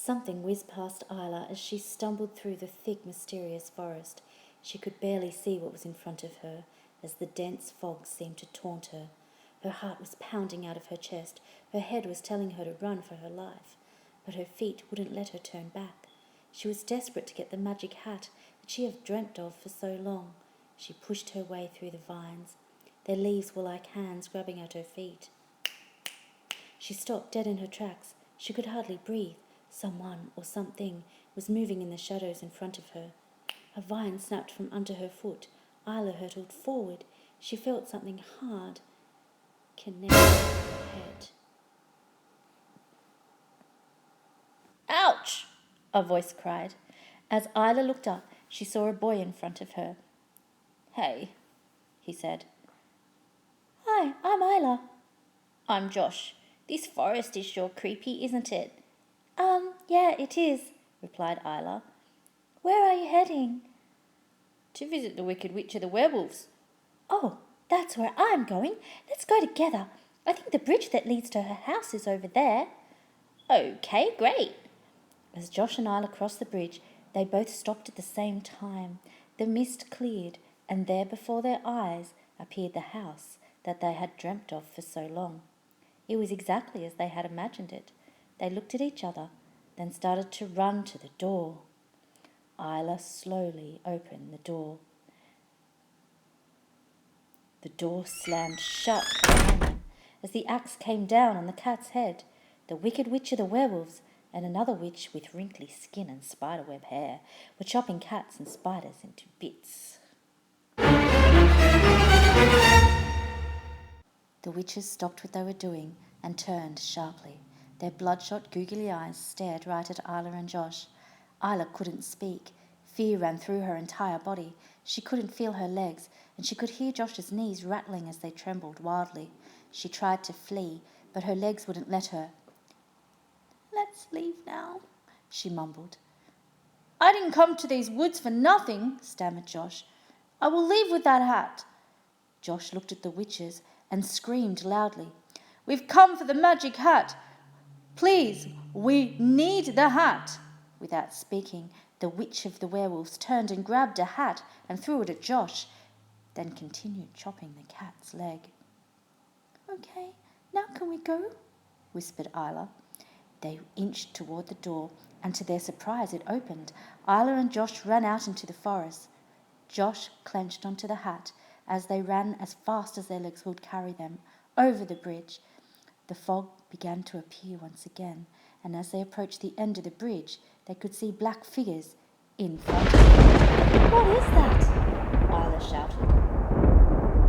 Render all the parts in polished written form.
Something whizzed past Isla as she stumbled through the thick, mysterious forest. She could barely see what was in front of her, as the dense fog seemed to taunt her. Her heart was pounding out of her chest. Her head was telling her to run for her life, but her feet wouldn't let her turn back. She was desperate to get the magic hat that she had dreamt of for so long. She pushed her way through the vines. Their leaves were like hands grabbing at her feet. She stopped dead in her tracks. She could hardly breathe. Someone or something was moving in the shadows in front of her. A vine snapped from under her foot. Isla hurtled forward. She felt something hard connect with her head. "Ouch!" a voice cried. As Isla looked up, she saw a boy in front of her. "Hey," he said. "Hi, I'm Isla." "I'm Josh. This forest is sure creepy, isn't it?" Yeah, it is," replied Isla. "Where are you heading?" "To visit the Wicked Witch of the Werewolves." "Oh, that's where I'm going. Let's go together. I think the bridge that leads to her house is over there." "Okay, great." As Josh and Isla crossed the bridge, they both stopped at the same time. The mist cleared, and there before their eyes appeared the house that they had dreamt of for so long. It was exactly as they had imagined it. They looked at each other, then started to run to the door. Isla slowly opened the door. The door slammed shut behind them as the axe came down on the cat's head. The Wicked Witch of the Werewolves and another witch with wrinkly skin and spiderweb hair were chopping cats and spiders into bits. The witches stopped what they were doing and turned sharply. Their bloodshot, googly eyes stared right at Isla and Josh. Isla couldn't speak. Fear ran through her entire body. She couldn't feel her legs, and she could hear Josh's knees rattling as they trembled wildly. She tried to flee, but her legs wouldn't let her. "Let's leave now," she mumbled. "I didn't come to these woods for nothing," stammered Josh. "I will leave with that hat." Josh looked at the witches and screamed loudly. "We've come for the magic hat. Please, we need the hat." Without speaking, the witch of the werewolves turned and grabbed a hat and threw it at Josh, then continued chopping the cat's leg. "Okay, now can we go?" whispered Isla. They inched toward the door, and to their surprise it opened. Isla and Josh ran out into the forest. Josh clenched onto the hat as they ran as fast as their legs would carry them over the bridge. The fog began to appear once again, and as they approached the end of the bridge, they could see black figures in front of them. "What is that?" Isla shouted.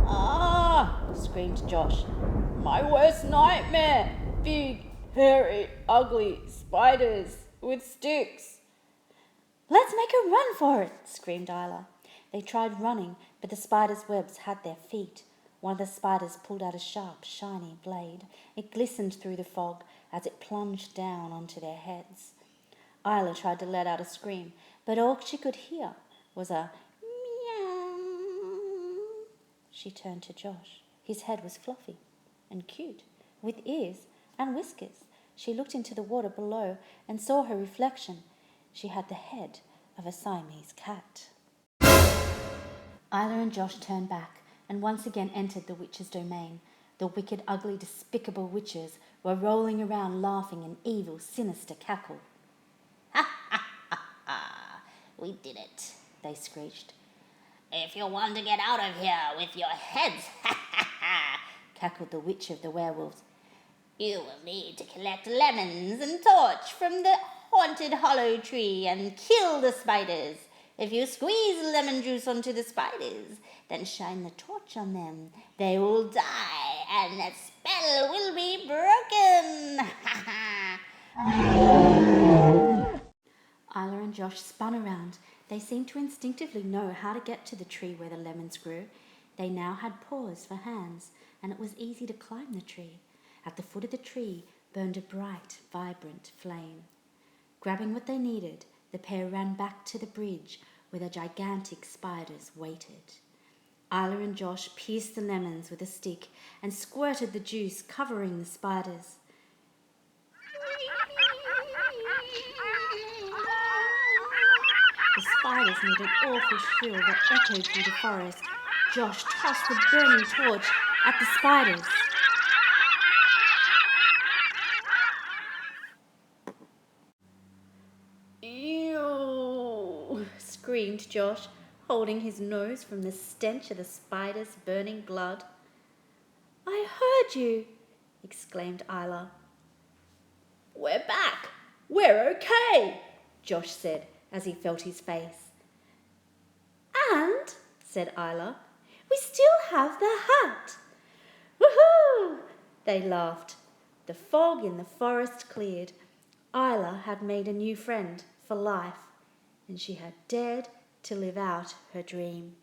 "Ah!" screamed Josh. "My worst nightmare! Big, hairy, ugly spiders with sticks." "Let's make a run for it!" screamed Isla. They tried running, but the spiders' webs had their feet. One of the spiders pulled out a sharp, shiny blade. It glistened through the fog as it plunged down onto their heads. Isla tried to let out a scream, but all she could hear was a meow. She turned to Josh. His head was fluffy and cute, with ears and whiskers. She looked into the water below and saw her reflection. She had the head of a Siamese cat. Isla and Josh turned back and once again entered the witch's domain. The wicked, ugly, despicable witches were rolling around laughing an evil, sinister cackle. "Ha ha ha ha! We did it," they screeched. "If you want to get out of here with your heads, ha ha ha!" cackled the witch of the werewolves. "You will need to collect lemons and torch from the haunted hollow tree and kill the spiders. If you squeeze lemon juice onto the spiders, then shine the torch on them, they will die and the spell will be broken." Isla and Josh spun around. They seemed to instinctively know how to get to the tree where the lemons grew. They now had paws for hands, and it was easy to climb the tree. At the foot of the tree burned a bright, vibrant flame. Grabbing what they needed, the pair ran back to the bridge where the gigantic spiders waited. Isla and Josh pierced the lemons with a stick and squirted the juice, covering the spiders. spiders made an awful shrill that echoed through the forest. Josh tossed the burning torch at the spiders. "Ew!" screamed Josh, holding his nose from the stench of the spiders' burning blood. "I heard you!" exclaimed Isla. "We're back! We're okay!" Josh said as he felt his face. "And," said Isla, "we still have the hat!" "Woohoo!" They laughed. The fog in the forest cleared. Isla had made a new friend for life, and she had dared to live out her dream.